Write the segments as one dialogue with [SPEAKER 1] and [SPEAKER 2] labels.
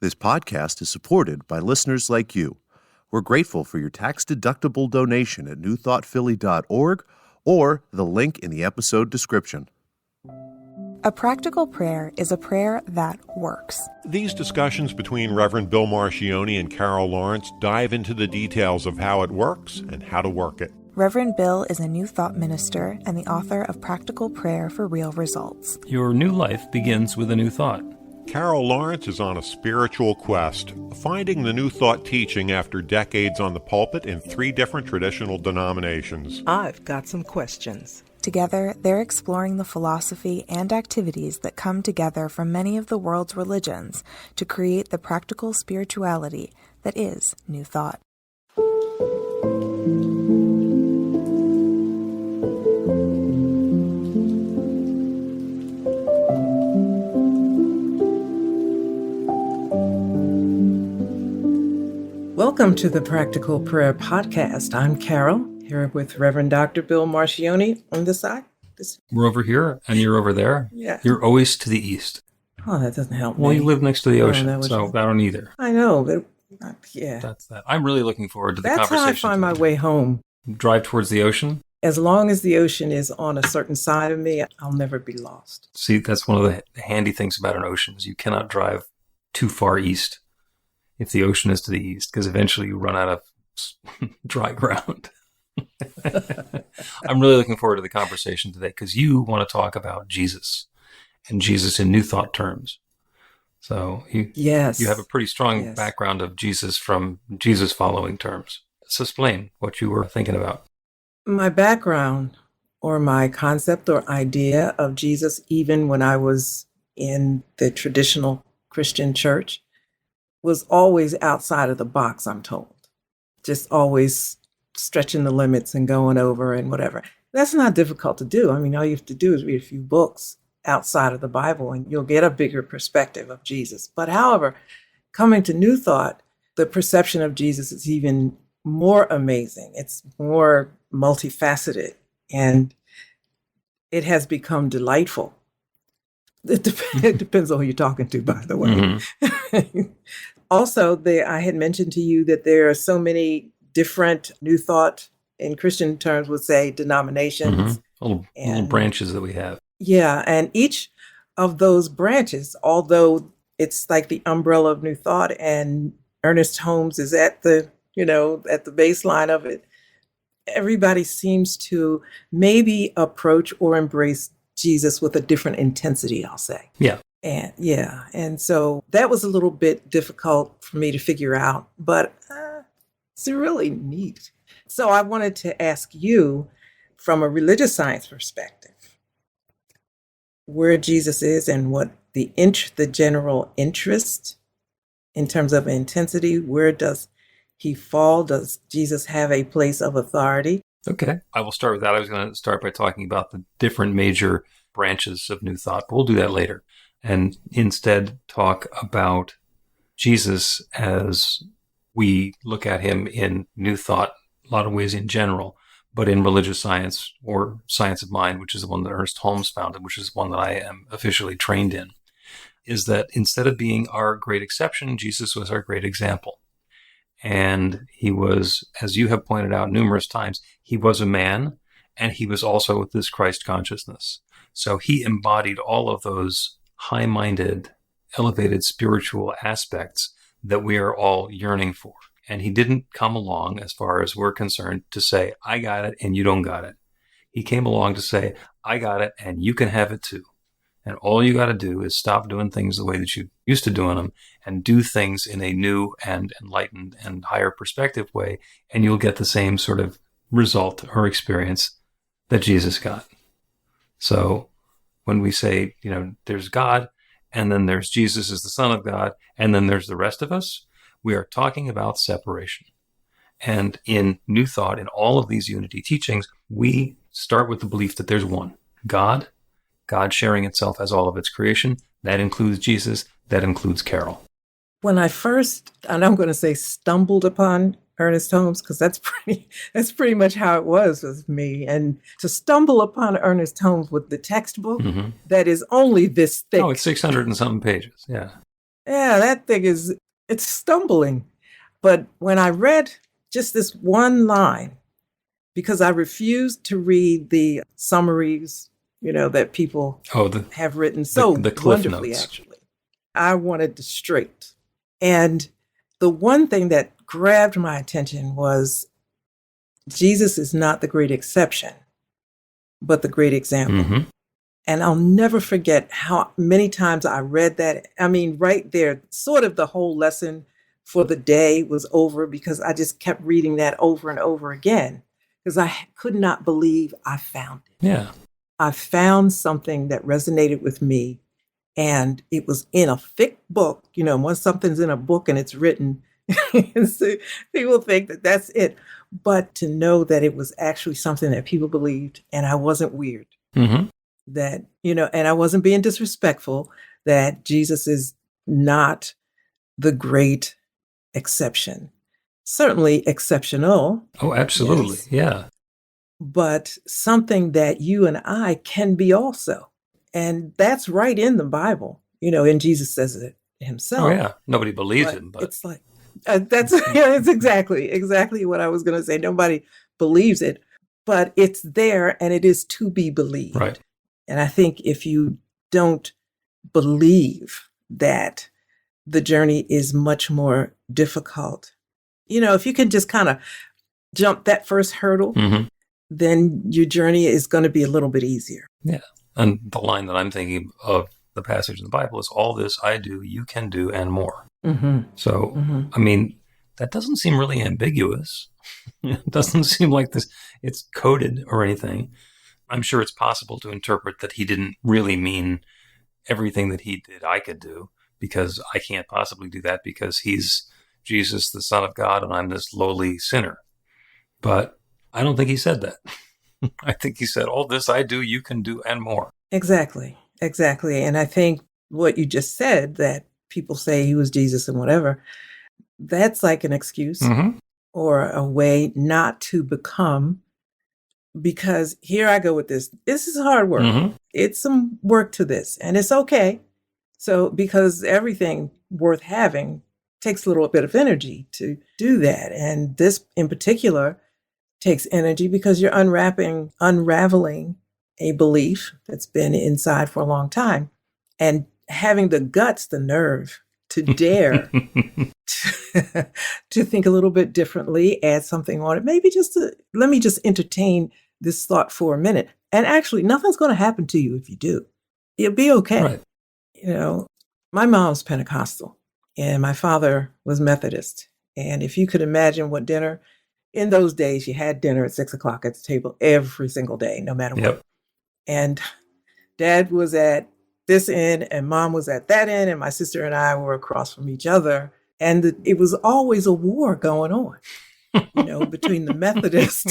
[SPEAKER 1] This podcast is supported by listeners like you. We're grateful for your tax-deductible donation at newthoughtphilly.org or the link in the episode description.
[SPEAKER 2] A practical prayer is a prayer that works.
[SPEAKER 3] These discussions between Reverend Bill Marcioni and Carol Lawrence dive into the details of how it works and how to work it.
[SPEAKER 2] Reverend Bill is a New Thought minister and the author of Practical Prayer for Real Results.
[SPEAKER 4] Your new life begins with a new thought.
[SPEAKER 3] Carol Lawrence is on a spiritual quest, finding the New Thought teaching after decades on the pulpit in 3 different traditional denominations.
[SPEAKER 5] I've got some questions.
[SPEAKER 2] Together, they're exploring the philosophy and activities that come together from many of the world's religions to create the practical spirituality that is New Thought.
[SPEAKER 5] Welcome to the Practical Prayer Podcast. I'm Carol, here with Reverend Dr. Bill Marcioni on this side.
[SPEAKER 4] We're over here, and you're over there.
[SPEAKER 5] Yeah.
[SPEAKER 4] You're always to the east.
[SPEAKER 5] Oh, that doesn't help me.
[SPEAKER 4] Well, you live next to the ocean,
[SPEAKER 5] that was-
[SPEAKER 4] so I don't either.
[SPEAKER 5] I know, but yeah.
[SPEAKER 4] That's that. I'm really looking forward to the
[SPEAKER 5] That's
[SPEAKER 4] conversation.
[SPEAKER 5] how I find my way home.
[SPEAKER 4] Drive towards the ocean.
[SPEAKER 5] As long as the ocean is on a certain side of me, I'll never be lost.
[SPEAKER 4] See, that's one of the handy things about an ocean is you cannot drive too far east if the ocean is to the east, because eventually you run out of dry ground. I'm really looking forward to the conversation today because you want to talk about Jesus and Jesus in New Thought terms. So you have a pretty strong background of Jesus from Jesus following terms. Let's explain what you were thinking about.
[SPEAKER 5] My background or my concept or idea of Jesus, even when I was in the traditional Christian church, was always outside of the box, I'm told. Just always stretching the limits and going over and whatever. That's not difficult to do. I mean, all you have to do is read a few books outside of the Bible and you'll get a bigger perspective of Jesus. But however, coming to New Thought, the perception of Jesus is even more amazing. It's more multifaceted and it has become delightful. It depends on who you're talking to, by the way. Mm-hmm. Also, I had mentioned to you that there are so many different New Thought, in Christian terms would say, denominations.
[SPEAKER 4] Mm-hmm. Little branches that we have. Yeah,
[SPEAKER 5] and each of those branches, although it's like the umbrella of New Thought and Ernest Holmes is at the baseline of it, everybody seems to maybe approach or embrace Jesus with a different intensity, I'll say.
[SPEAKER 4] Yeah.
[SPEAKER 5] And so that was a little bit difficult for me to figure out, but it's really neat. So I wanted to ask you, from a religious science perspective, where Jesus is and what the general interest in terms of intensity, where does he fall? Does Jesus have a place of authority?
[SPEAKER 4] Okay. I will start with that. I was going to start by talking about the different major branches of New Thought, but we'll do that later. And instead talk about Jesus as we look at him in New Thought, a lot of ways in general, but in religious science or science of mind, which is the one that Ernest Holmes founded, which is one that I am officially trained in, is that instead of being our great exception, Jesus was our great example. And he was, as you have pointed out numerous times, he was a man and he was also this Christ consciousness. So he embodied all of those high-minded, elevated spiritual aspects that we are all yearning for. And he didn't come along, as far as we're concerned, to say, I got it and you don't got it. He came along to say, I got it and you can have it too. And all you got to do is stop doing things the way that you used to doing them and do things in a new and enlightened and higher perspective way, and you'll get the same sort of result or experience that Jesus got. So when we say, there's God, and then there's Jesus as the Son of God, and then there's the rest of us, we are talking about separation. And in New Thought, in all of these unity teachings, we start with the belief that there's one, God sharing itself as all of its creation. That includes Jesus. That includes Carol.
[SPEAKER 5] When I first, and I'm going to say stumbled upon Ernest Holmes, because that's pretty much how it was with me. And to stumble upon Ernest Holmes with the textbook that is only this thick.
[SPEAKER 4] Oh, it's 600 and something pages. Yeah.
[SPEAKER 5] Yeah, that thing it's stumbling. But when I read just this one line, because I refused to read the summaries, that people
[SPEAKER 4] Oh, the
[SPEAKER 5] have written so
[SPEAKER 4] the cliff
[SPEAKER 5] wonderfully,
[SPEAKER 4] notes.
[SPEAKER 5] actually. I wanted the straight. And the one thing that grabbed my attention was Jesus is not the great exception, but the great example.
[SPEAKER 4] Hmm.
[SPEAKER 5] And I'll never forget how many times I read that. I mean, right there, sort of the whole lesson for the day was over because I just kept reading that over and over again because I could not believe I found it.
[SPEAKER 4] Yeah.
[SPEAKER 5] I found something that resonated with me, and it was in a thick book. Once something's in a book and it's written, so people think that that's it. But to know that it was actually something that people believed, and I wasn't weird,
[SPEAKER 4] Hmm.
[SPEAKER 5] that, and I wasn't being disrespectful, that Jesus is not the great exception. Certainly exceptional,
[SPEAKER 4] Oh, absolutely.
[SPEAKER 5] yes,
[SPEAKER 4] Yeah.
[SPEAKER 5] but something that you and I can be also. And that's right in the Bible, and Jesus says it
[SPEAKER 4] Oh,
[SPEAKER 5] himself.
[SPEAKER 4] yeah. Nobody believes
[SPEAKER 5] But
[SPEAKER 4] him, but
[SPEAKER 5] it's like, that's yeah, it's exactly what I was going to say. Nobody believes it, but it's there and it is to be believed.
[SPEAKER 4] right.
[SPEAKER 5] And I think if you don't believe that, the journey is much more difficult. If you can just kind of jump that first hurdle,
[SPEAKER 4] Hmm.
[SPEAKER 5] then your journey is going to be a little bit easier.
[SPEAKER 4] Yeah. And the line that I'm thinking of the passage in the Bible is, all this I do, you can do, and more.
[SPEAKER 5] Mm-hmm.
[SPEAKER 4] So,
[SPEAKER 5] Mm-hmm.
[SPEAKER 4] I mean, that doesn't seem really ambiguous. It doesn't seem like this, it's coded or anything. I'm sure it's possible to interpret that he didn't really mean everything that he did I could do, because I can't possibly do that because he's Jesus, the Son of God, and I'm this lowly sinner. But I don't think he said that. I think he said, all this I do, you can do, and more.
[SPEAKER 5] Exactly. And I think what you just said, that people say he was Jesus and whatever, that's like an excuse
[SPEAKER 4] Mm-hmm.
[SPEAKER 5] or a way not to become, because here I go with this. This is hard work.
[SPEAKER 4] Mm-hmm.
[SPEAKER 5] It's some work to this, and it's okay. So, because everything worth having takes a little bit of energy to do that. And this in particular takes energy because you're unraveling a belief that's been inside for a long time, and having the guts, the nerve to dare to think a little bit differently, add something on it. Maybe let me just entertain this thought for a minute. And actually, nothing's going to happen to you if you do. You'll be okay.
[SPEAKER 4] Right.
[SPEAKER 5] My mom's Pentecostal and my father was Methodist. And if you could imagine what dinner, in those days, you had dinner at 6:00 at the table every single day, no matter what.
[SPEAKER 4] Yep.
[SPEAKER 5] And dad was at this end and mom was at that end, and my sister and I were across from each other. And it was always a war going on, between the Methodist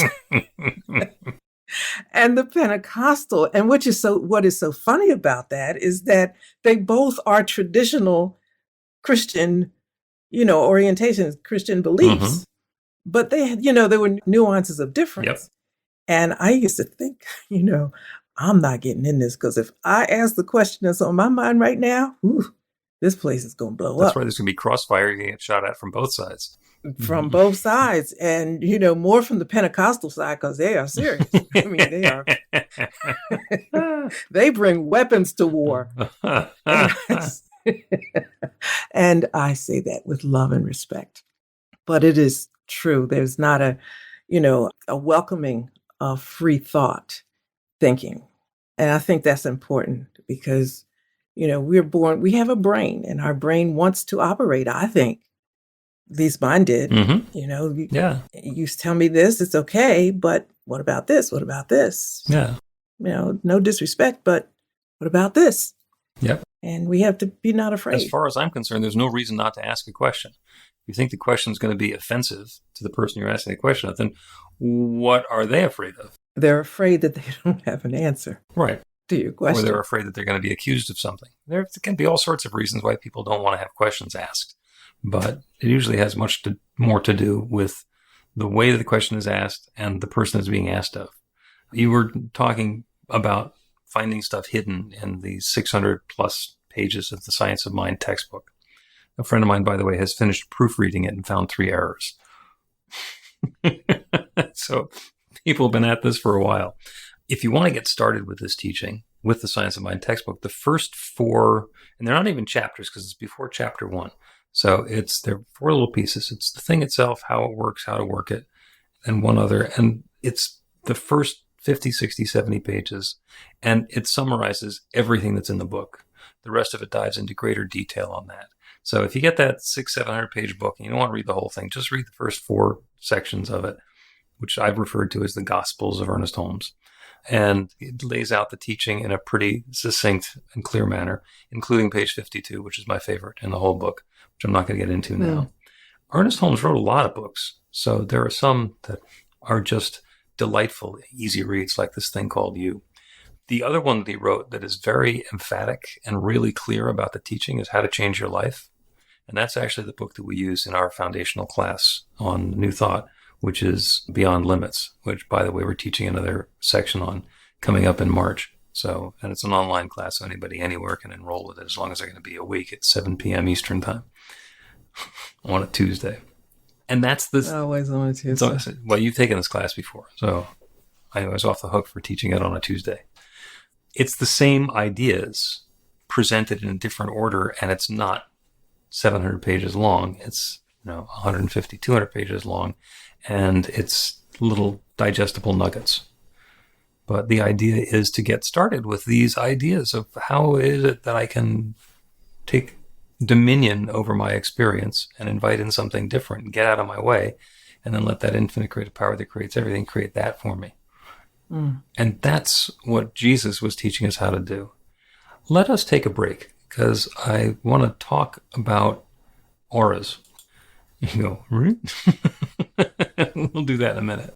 [SPEAKER 5] and the Pentecostal. And what is so funny about that is that they both are traditional Christian, orientations, Christian beliefs.
[SPEAKER 4] Mhm.
[SPEAKER 5] But they had, there were nuances of difference.
[SPEAKER 4] Yep.
[SPEAKER 5] And I used to think, I'm not getting in this, because if I ask the question that's on my mind right now, this place is going to blow
[SPEAKER 4] That's
[SPEAKER 5] up
[SPEAKER 4] why there's going to be crossfire. You can get shot at from both sides.
[SPEAKER 5] from both sides. And, more from the Pentecostal side, because they are serious. I mean, they are. They bring weapons to war. And I say that with love and respect. But it is true. There's not a welcoming of free thought thinking. And I think that's important because, we're born, we have a brain, and our brain wants to operate, I think. At least mine did.
[SPEAKER 4] Mm-hmm. Yeah.
[SPEAKER 5] You tell me this, it's okay, but what about this? What about this?
[SPEAKER 4] Yeah.
[SPEAKER 5] No disrespect, but what about this?
[SPEAKER 4] Yep.
[SPEAKER 5] And we have to be not afraid.
[SPEAKER 4] As far as I'm concerned, there's no reason not to ask a question. If you think the question is going to be offensive to the person you're asking the question of, then what are they afraid of?
[SPEAKER 5] They're afraid that they don't have an answer
[SPEAKER 4] Right.
[SPEAKER 5] to your
[SPEAKER 4] Or
[SPEAKER 5] question.
[SPEAKER 4] they're afraid that they're going to be accused of something. There can be all sorts of reasons why people don't want to have questions asked. But it usually has more to do with the way that the question is asked and the person is being asked of. You were talking about finding stuff hidden in the 600 plus pages of the Science of Mind textbook. A friend of mine, by the way, has finished proofreading it and found 3 errors. So people have been at this for a while. If you want to get started with this teaching, with the Science of Mind textbook, the first 4, and they're not even chapters because it's before chapter 1. So they're 4 little pieces. It's the thing itself, how it works, how to work it, and one other. And it's the first 50, 60, 70 pages. And it summarizes everything that's in the book. The rest of it dives into greater detail on that. So if you get that 600-700 page book and you don't want to read the whole thing, just read the first 4 sections of it, which I've referred to as the Gospels of Ernest Holmes. And it lays out the teaching in a pretty succinct and clear manner, including page 52, which is my favorite in the whole book, which I'm not going to get into now. Ernest Holmes wrote a lot of books, so there are some that are just delightful, easy reads, like this thing called You. The other one that he wrote that is very emphatic and really clear about the teaching is How to Change Your Life. And that's actually the book that we use in our foundational class on New Thought, which is Beyond Limits, which, by the way, we're teaching another section on coming up in March. So, and it's an online class, so anybody anywhere can enroll with it as long as they're going to be awake at 7 p.m. Eastern time on a Tuesday. And that's this.
[SPEAKER 5] Always on a Tuesday.
[SPEAKER 4] Well, you've taken this class before, so I was off the hook for teaching it on a Tuesday. It's the same ideas presented in a different order, and it's not 700 pages long. It's 150, 200 pages long. And it's little digestible nuggets. But the idea is to get started with these ideas of how is it that I can take dominion over my experience and invite in something different and get out of my way, and then let that infinite creative power that creates everything create that for me. And that's what Jesus was teaching us how to do. Let us take a break, because I want to talk about auras. You go, really? We'll do that in a minute.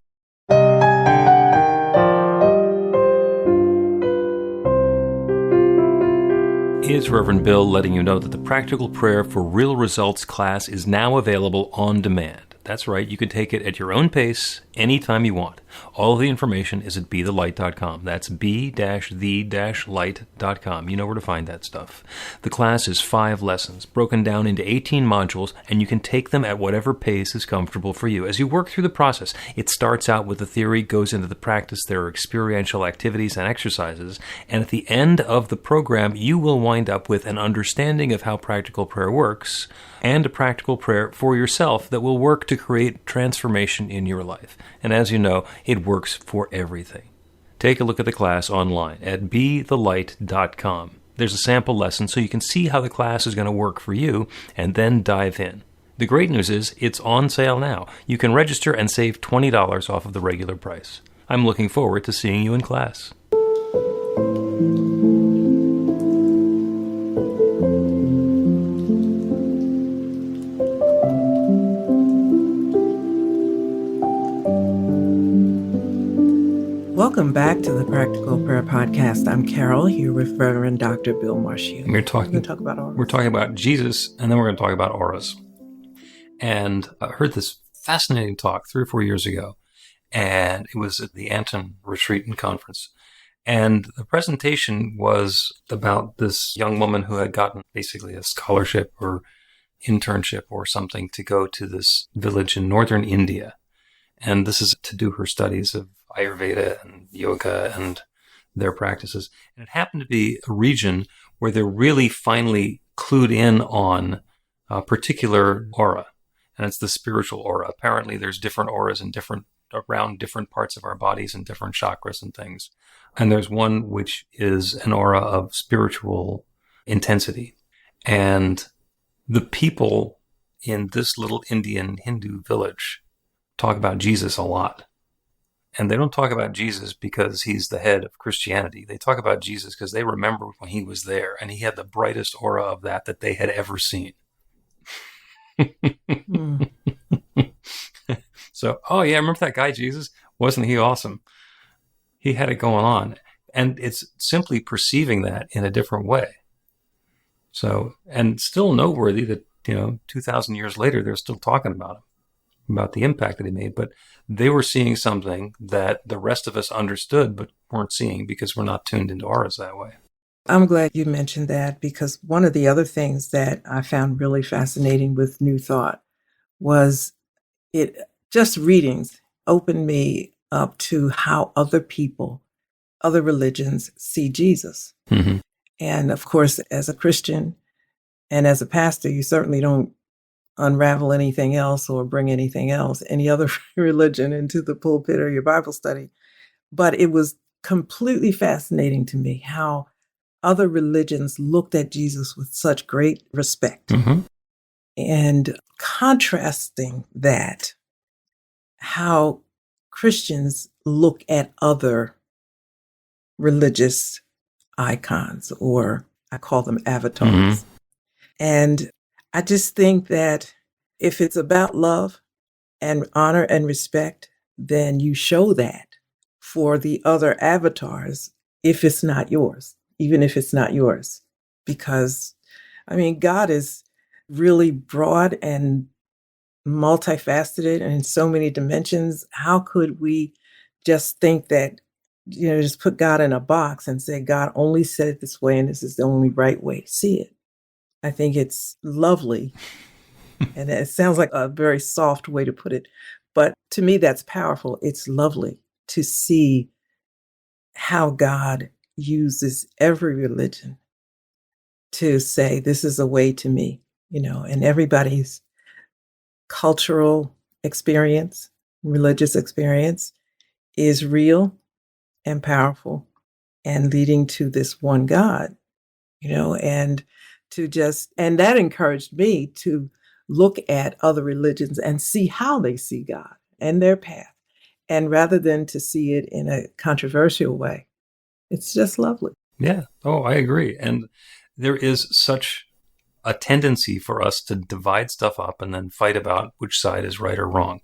[SPEAKER 4] It's Reverend Bill letting you know that the Practical Prayer for Real Results class is now available on demand. That's right, you can take it at your own pace, anytime you want. All of the information is at bethelight.com. That's b-the-light.com. You know where to find that stuff. The class is 5 lessons, broken down into 18 modules, and you can take them at whatever pace is comfortable for you. As you work through the process, it starts out with the theory, goes into the practice, there are experiential activities and exercises, and at the end of the program, you will wind up with an understanding of how practical prayer works, and a practical prayer for yourself that will work to create transformation in your life. And as you know, it works for everything. Take a look at the class online at bethelight.com. There's a sample lesson so you can see how the class is going to work for you, and then dive in. The great news is it's on sale now. You can register and save $20 off of the regular price. I'm looking forward to seeing you in class.
[SPEAKER 5] Welcome back to the Practical Prayer Podcast. I'm Carol, here with Reverend Dr. Bill Marshall.
[SPEAKER 4] We're going
[SPEAKER 5] to talk about auras.
[SPEAKER 4] We're talking about Jesus, and then we're going to talk about auras. And I heard this fascinating talk 3 or 4 years ago, and it was at the Anton Retreat and Conference. And the presentation was about this young woman who had gotten basically a scholarship or internship or something to go to this village in northern India. And this is to do her studies of Ayurveda and yoga and their practices. And it happened to be a region where they're really finally clued in on a particular aura. And it's the spiritual aura. Apparently there's different auras in around different parts of our bodies and different chakras and things. And there's one which is an aura of spiritual intensity. And the people in this little Indian Hindu village talk about Jesus a lot. And they don't talk about Jesus because he's the head of Christianity. They talk about Jesus because they remember when he was there and he had the brightest aura of that they had ever seen. So, oh yeah, remember that guy Jesus? Wasn't he awesome? He had it going on. And it's simply perceiving that in a different way. So, and still noteworthy that, 2,000 years later, they're still talking about him, about the impact that he made. But they were seeing something that the rest of us understood but weren't seeing because we're not tuned into auras that way.
[SPEAKER 5] I'm glad you mentioned that, because one of the other things that I found really fascinating with New Thought was it just readings opened me up to how other people, other religions see Jesus.
[SPEAKER 4] Mm-hmm.
[SPEAKER 5] And of course, as a Christian and as a pastor, you certainly don't unravel anything else or bring anything else, any other religion into the pulpit or your Bible study. But it was completely fascinating to me how other religions looked at Jesus with such great respect.
[SPEAKER 4] Mm-hmm.
[SPEAKER 5] And contrasting that, how Christians look at other religious icons, or I call them avatars.
[SPEAKER 4] Mm-hmm.
[SPEAKER 5] And I just think that if it's about love and honor and respect, then you show that for the other avatars if it's not yours, even if it's not yours. Because, I mean, God is really broad and multifaceted and in so many dimensions. How could we just think that, just put God in a box and say, God only said it this way and this is the only right way to see it? I think it's lovely. And it sounds like a very soft way to put it, but to me, that's powerful. It's lovely to see how God uses every religion to say, this is a way to me, and everybody's cultural experience, religious experience is real and powerful and leading to this one God, and and that encouraged me to look at other religions and see how they see God and their path. And rather than to see it in a controversial way, it's just lovely.
[SPEAKER 4] Yeah. Oh, I agree. And there is such a tendency for us to divide stuff up and then fight about which side is right or wrong.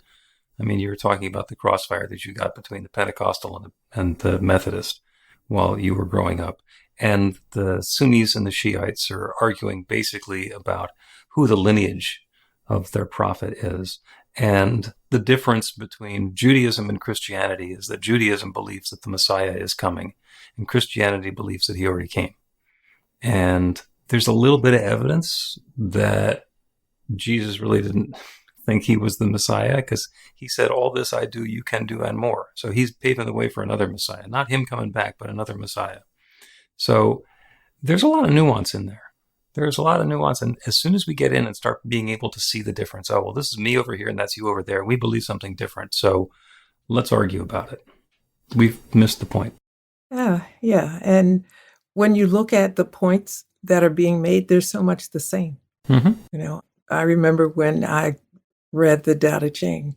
[SPEAKER 4] I mean, you were talking about the crossfire that you got between the Pentecostal and the Methodist while you were growing up. And the Sunnis and the Shiites are arguing basically about who the lineage of their prophet is. And the difference between Judaism and Christianity is that Judaism believes that the Messiah is coming, and Christianity believes that he already came. And there's a little bit of evidence that Jesus really didn't think he was the Messiah, because he said, all this I do, you can do and more. So he's paving the way for another Messiah, not him coming back, but another Messiah. So there's a lot of nuance in there. There's a lot of nuance. And as soon as we get in and start being able to see the difference, oh, well, this is me over here and that's you over there. We believe something different. So let's argue about it. We've missed the point.
[SPEAKER 5] Yeah. And when you look at the points that are being made, there's so much the same.
[SPEAKER 4] Mm-hmm.
[SPEAKER 5] I remember when I read the Tao Te Ching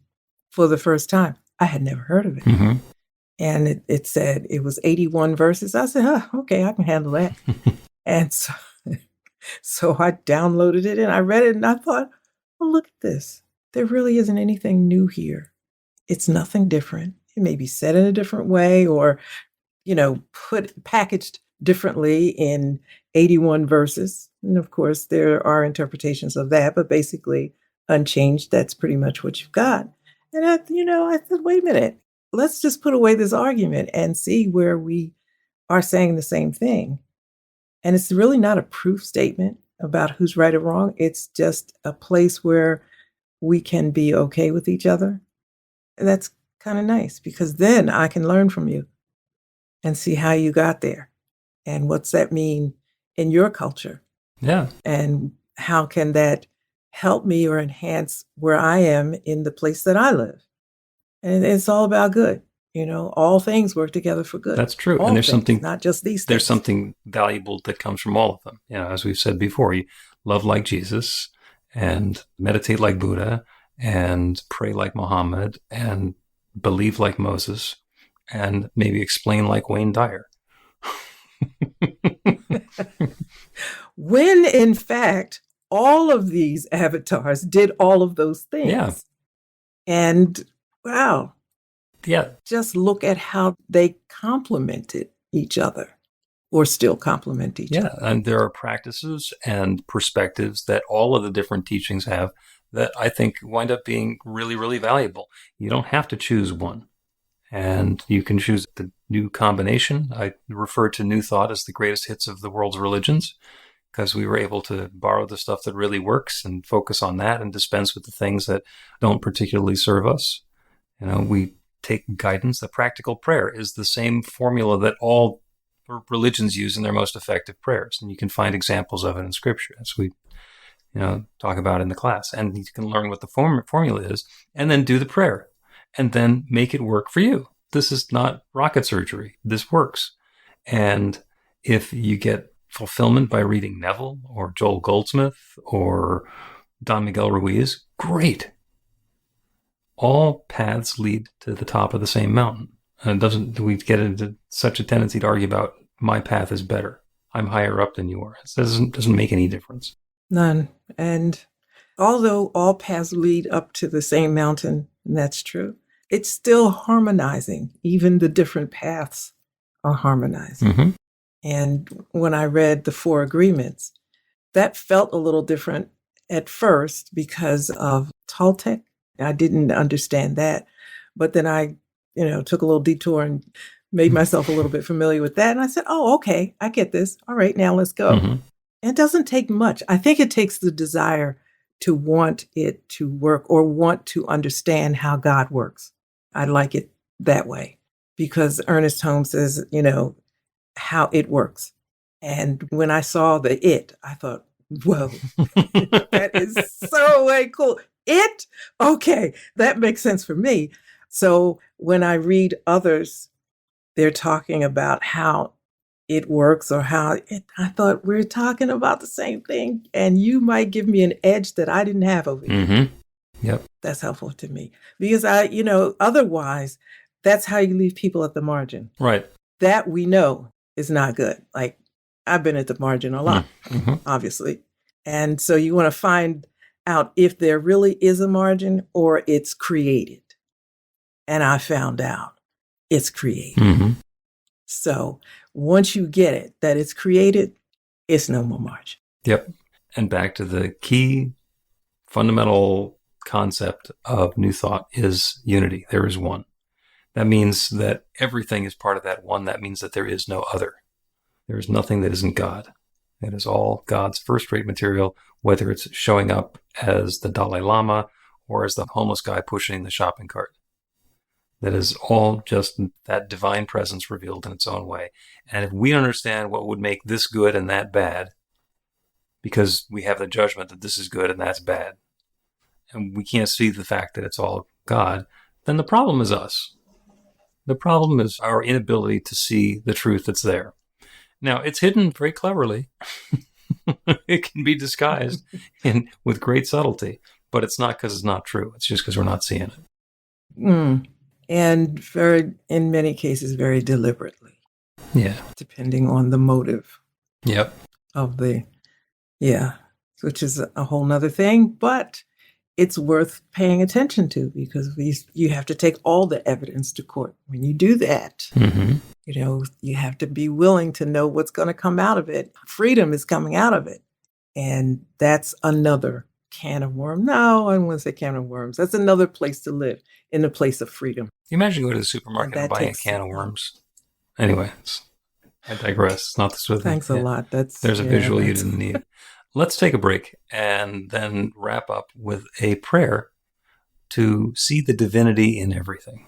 [SPEAKER 5] for the first time, I had never heard of it.
[SPEAKER 4] Mm-hmm.
[SPEAKER 5] And it said it was 81 verses. I said, okay, I can handle that. And so I downloaded it and I read it and I thought, well, look at this. There really isn't anything new here. It's nothing different. It may be said in a different way or, packaged differently in 81 verses. And of course, there are interpretations of that, but basically unchanged, that's pretty much what you've got. And I said, wait a minute, let's just put away this argument and see where we are saying the same thing. And it's really not a proof statement about who's right or wrong. It's just a place where we can be okay with each other. And that's kind of nice, because then I can learn from you and see how you got there and what's that mean in your culture.
[SPEAKER 4] Yeah.
[SPEAKER 5] And how can that help me or enhance where I am in the place that I live? And it's all about good. All things work together for good.
[SPEAKER 4] That's true.
[SPEAKER 5] All
[SPEAKER 4] and there's
[SPEAKER 5] things,
[SPEAKER 4] something,
[SPEAKER 5] not just these
[SPEAKER 4] there's
[SPEAKER 5] things.
[SPEAKER 4] something valuable that comes from all of them. As we've said before, you love like Jesus and meditate like Buddha and pray like Muhammad and believe like Moses and maybe explain like Wayne Dyer.
[SPEAKER 5] When in fact, all of these avatars did all of those things.
[SPEAKER 4] Yeah.
[SPEAKER 5] And wow.
[SPEAKER 4] Yeah.
[SPEAKER 5] Just look at how they complemented each other or still complement each other.
[SPEAKER 4] Yeah. And there are practices and perspectives that all of the different teachings have that I think wind up being really, really valuable. You don't have to choose one. And you can choose the new combination. I refer to New Thought as the greatest hits of the world's religions, because we were able to borrow the stuff that really works and focus on that and dispense with the things that don't particularly serve us. We take guidance. The practical prayer is the same formula that all religions use in their most effective prayers. And you can find examples of it in Scripture, as we talk about in the class. And you can learn what the formula is and then do the prayer and then make it work for you. This is not rocket surgery. This works. And if you get fulfillment by reading Neville or Joel Goldsmith or Don Miguel Ruiz, great. All paths lead to the top of the same mountain. And we get into such a tendency to argue about my path is better. I'm higher up than you are. It doesn't make any difference.
[SPEAKER 5] None. And although all paths lead up to the same mountain, and that's true, it's still harmonizing. Even the different paths are harmonizing.
[SPEAKER 4] Mm-hmm.
[SPEAKER 5] And when I read the Four Agreements, that felt a little different at first because of Toltec. I didn't understand that. But then I, took a little detour and made myself a little bit familiar with that. And I said, oh, okay, I get this. All right, now let's go.
[SPEAKER 4] Mm-hmm.
[SPEAKER 5] And it doesn't take much. I think it takes the desire to want it to work or want to understand how God works. I like it that way because Ernest Holmes says, how it works. And when I saw the it, I thought, whoa, that is so way cool. It? Okay, that makes sense for me. So when I read others, they're talking about how it works or I thought we're talking about the same thing. And you might give me an edge that I didn't have over here.
[SPEAKER 4] Mm-hmm. Yep.
[SPEAKER 5] That's helpful to me because otherwise that's how you leave people at the margin.
[SPEAKER 4] Right.
[SPEAKER 5] That we know is not good. Like I've been at the margin a lot,
[SPEAKER 4] mm-hmm.
[SPEAKER 5] obviously. And so you want to find out if there really is a margin or it's created. And I found out it's created.
[SPEAKER 4] Mm-hmm.
[SPEAKER 5] So once you get it, that it's created, it's no more margin.
[SPEAKER 4] Yep. And back to the key fundamental concept of New Thought is unity. There is one. That means that everything is part of that one. That means that there is no other. There is nothing that isn't God. It is all God's first-rate material, whether it's showing up as the Dalai Lama or as the homeless guy pushing the shopping cart. That is all just that divine presence revealed in its own way. And if we understand what would make this good and that bad, because we have the judgment that this is good and that's bad, and we can't see the fact that it's all God, then the problem is us. The problem is our inability to see the truth that's there. Now, it's hidden very cleverly. It can be disguised with great subtlety, but it's not because it's not true. It's just because we're not seeing it.
[SPEAKER 5] And in many cases, very deliberately.
[SPEAKER 4] Yeah.
[SPEAKER 5] Depending on the motive.
[SPEAKER 4] Yep.
[SPEAKER 5] Of which is a whole nother thing, but it's worth paying attention to because you have to take all the evidence to court. When you do that,
[SPEAKER 4] mm-hmm.
[SPEAKER 5] You have to be willing to know what's going to come out of it. Freedom is coming out of it. And that's another can of worms. No, I don't want to say can of worms. That's another place to live, in the place of freedom.
[SPEAKER 4] You imagine going to the supermarket and buying a can of worms. Anyway, I digress. It's not the sort of thing.
[SPEAKER 5] Thanks a lot.
[SPEAKER 4] There's a visual you didn't need. Let's take a break and then wrap up with a prayer to see the divinity in everything.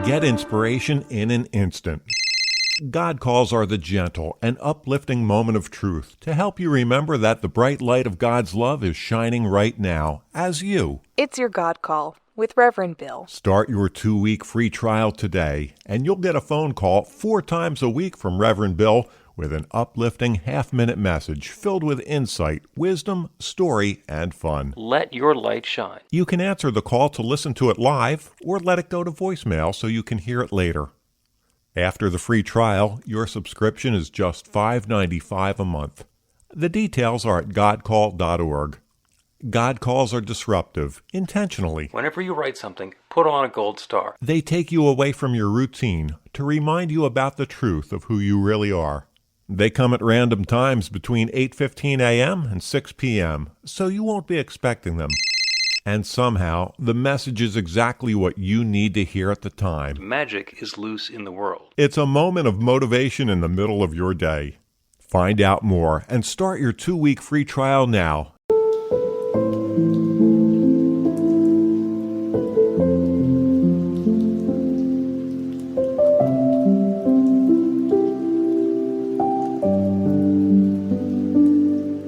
[SPEAKER 3] Get inspiration in an instant. God calls are the gentle and uplifting moment of truth to help you remember that the bright light of God's love is shining right now as you.
[SPEAKER 2] It's your God Call with Reverend Bill.
[SPEAKER 3] Start your 2-week free trial today, and you'll get a phone call 4 times a week from Reverend Bill with an uplifting half-minute message filled with insight, wisdom, story, and fun.
[SPEAKER 4] Let your light shine.
[SPEAKER 3] You can answer the call to listen to it live or let it go to voicemail so you can hear it later. After the free trial, your subscription is just $5.95 a month. The details are at godcall.org. God calls are disruptive, intentionally.
[SPEAKER 4] Whenever you write something, put on a gold star.
[SPEAKER 3] They take you away from your routine to remind you about the truth of who you really are. They come at random times between 8:15 a.m. and 6 p.m., so you won't be expecting them. And somehow, the message is exactly what you need to hear at the time.
[SPEAKER 4] Magic is loose in the world.
[SPEAKER 3] It's a moment of motivation in the middle of your day. Find out more and start your 2-week free trial now.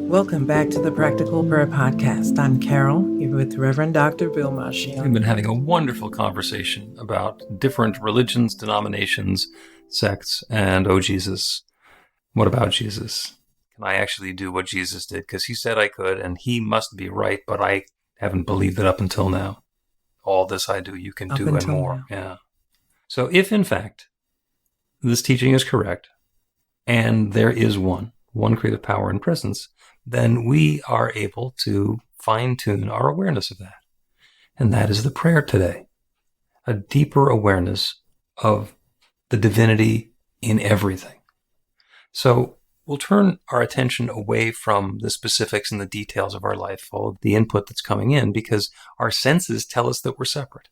[SPEAKER 5] Welcome back to the Practical Prayer Podcast. I'm Carol, here with Reverend Dr. Bill Marshall.
[SPEAKER 4] We've been having a wonderful conversation about different religions, denominations, sects, and oh, Jesus, what about Jesus? Can I actually do what Jesus did? Because he said I could, and he must be right, but I haven't believed it up until now. All this I do, you can do and more. Yeah. So if, in fact, this teaching is correct, and there is one creative power and presence, then we are able to fine-tune our awareness of that. And that is the prayer today. A deeper awareness of the divinity in everything. So we'll turn our attention away from the specifics and the details of our life, all of the input that's coming in, because our senses tell us that we're separate.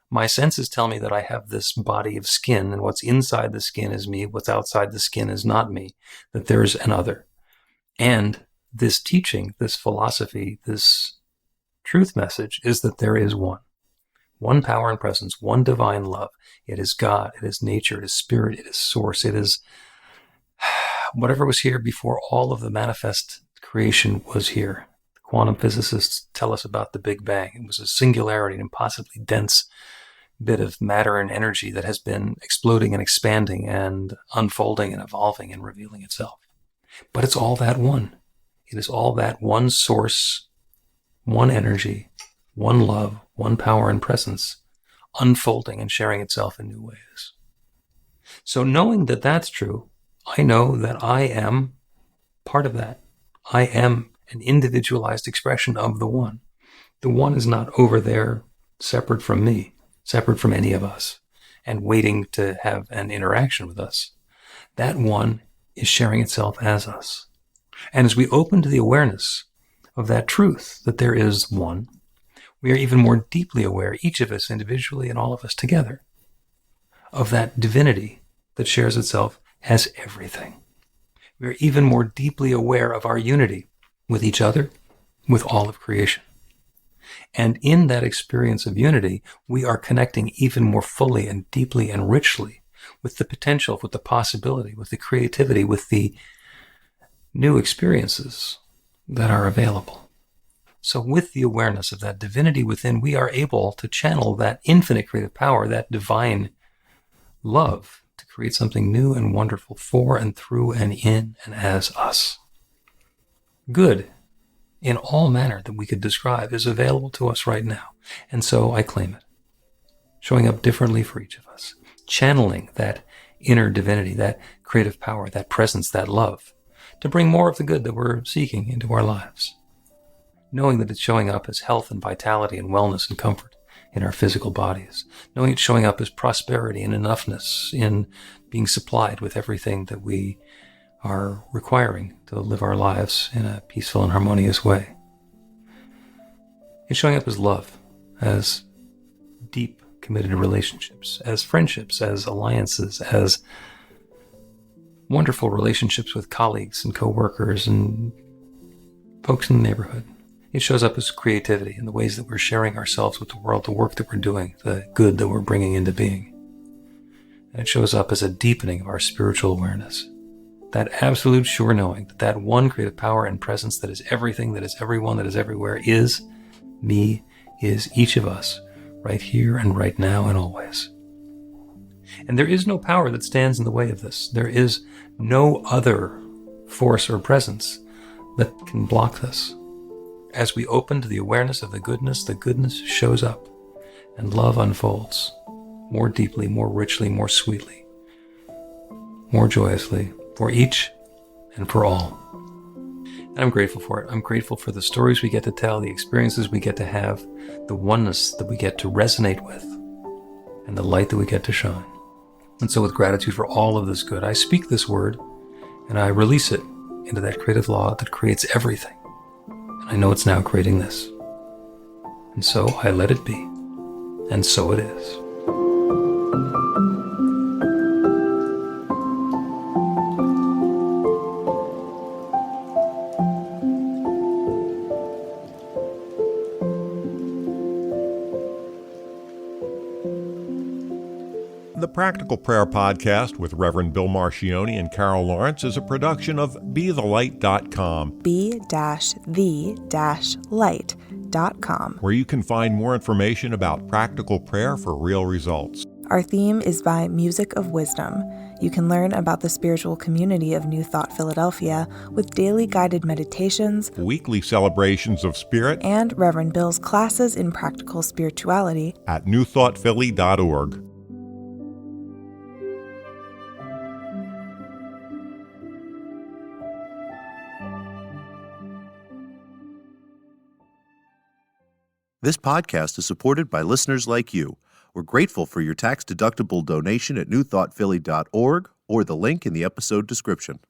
[SPEAKER 4] My senses tell me that I have this body of skin, and what's inside the skin is me, what's outside the skin is not me, that there's an other. And this teaching, this philosophy, this truth message is that there is one power and presence, one divine love. It is God, it is nature, it is spirit, it is source, it is whatever was here before all of the manifest creation was here. The quantum physicists tell us about the Big Bang. It was a singularity, an impossibly dense bit of matter and energy that has been exploding and expanding and unfolding and evolving and revealing itself. But it's all that one. It is all that one source, one energy, one love, one power and presence, unfolding and sharing itself in new ways. So knowing that that's true, I know that I am part of that. I am an individualized expression of the one. The one is not over there, separate from me, separate from any of us, and waiting to have an interaction with us. That one is sharing itself as us. And as we open to the awareness of that truth, that there is one, we are even more deeply aware, each of us individually and all of us together, of that divinity that shares itself as everything. We are even more deeply aware of our unity with each other, with all of creation. And in that experience of unity, we are connecting even more fully and deeply and richly with the potential, with the possibility, with the creativity, with the new experiences that are available. So with the awareness of that divinity within, we are able to channel that infinite creative power, that divine love, to create something new and wonderful for and through and in and as us. Good in all manner that we could describe is available to us right now. And so I claim it, showing up differently for each of us, channeling that inner divinity, that creative power, that presence, that love, to bring more of the good that we're seeking into our lives. Knowing that it's showing up as health and vitality and wellness and comfort in our physical bodies. Knowing it's showing up as prosperity and enoughness in being supplied with everything that we are requiring to live our lives in a peaceful and harmonious way. It's showing up as love, as deep, committed relationships, as friendships, as alliances, as wonderful relationships with colleagues and co-workers and folks in the neighborhood. It shows up as creativity in the ways that we're sharing ourselves with the world, the work that we're doing, the good that we're bringing into being. And it shows up as a deepening of our spiritual awareness. That absolute sure knowing that that one creative power and presence that is everything, that is everyone, that is everywhere, is me, is each of us, right here and right now and always. And there is no power that stands in the way of this. There is no other force or presence that can block this. As we open to the awareness of the goodness shows up and love unfolds more deeply, more richly, more sweetly, more joyously for each and for all. And I'm grateful for it. I'm grateful for the stories we get to tell, the experiences we get to have, the oneness that we get to resonate with, and the light that we get to shine. And so with gratitude for all of this good, I speak this word and I release it into that creative law that creates everything. And I know it's now creating this. And so I let it be. And so it is.
[SPEAKER 3] The Practical Prayer Podcast with Reverend Bill Marcioni and Carol Lawrence is a production of BeTheLight.com,
[SPEAKER 2] b-the-light.com,
[SPEAKER 3] where you can find more information about practical prayer for real results.
[SPEAKER 2] Our theme is by Music of Wisdom. You can learn about the spiritual community of New Thought Philadelphia with daily guided meditations,
[SPEAKER 3] Weekly celebrations of spirit,
[SPEAKER 2] and Reverend Bill's classes in practical spirituality
[SPEAKER 3] at newthoughtphilly.org.
[SPEAKER 1] This podcast is supported by listeners like you. We're grateful for your tax-deductible donation at newthoughtphilly.org or the link in the episode description.